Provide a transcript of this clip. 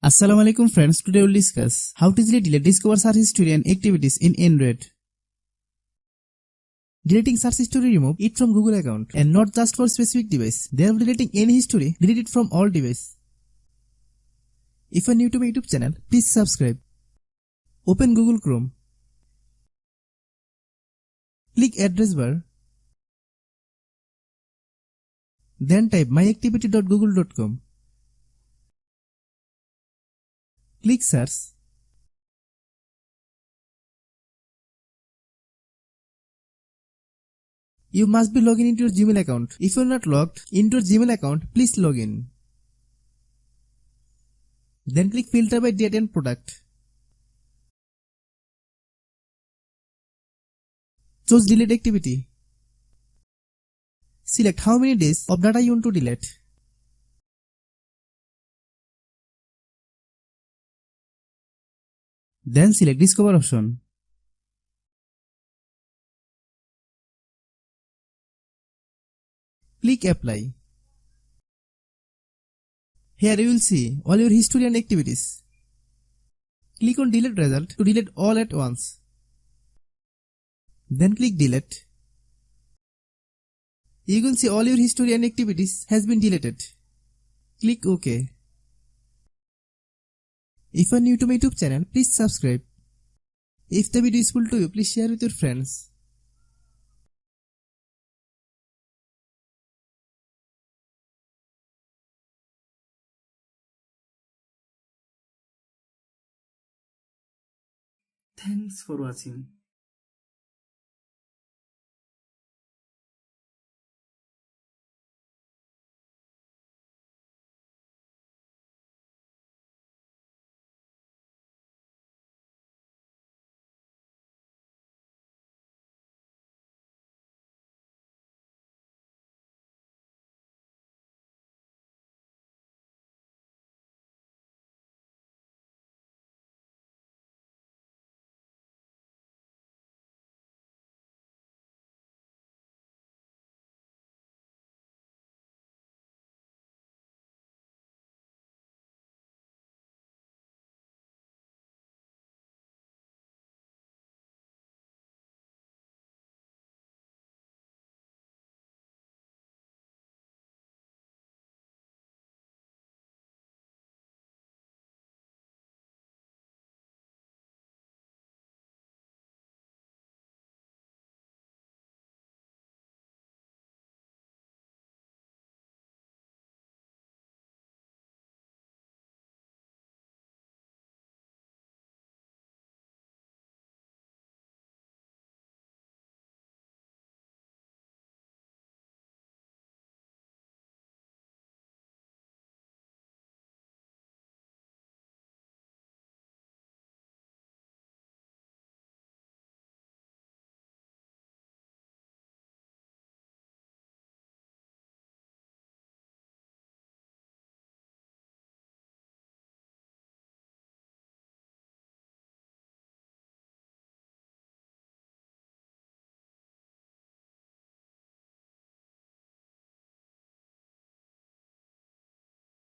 Assalamu alaikum friends, today we'll discuss how to easily delete Discover search history and activities in Android. Deleting search history remove it from Google account and not just for specific device. Therefore deleting any history, delete it from all device. If you are new to my YouTube channel, please subscribe. Open Google Chrome. Click address bar. Then type myactivity.google.com. Click search. You must be logged into your Gmail account. If you are not logged into your Gmail account, please log in. Then click filter by date and product. Choose delete activity. Select how many days of data you want to delete. Then select Discover option. Click Apply. Here you will see all your history and activities. Click on Delete Result to delete all at once. Then click Delete. You can see all your history and activities has been deleted. Click OK. If you are new to my YouTube channel, please subscribe. If the video is useful to you, please share with your friends. Thanks for watching.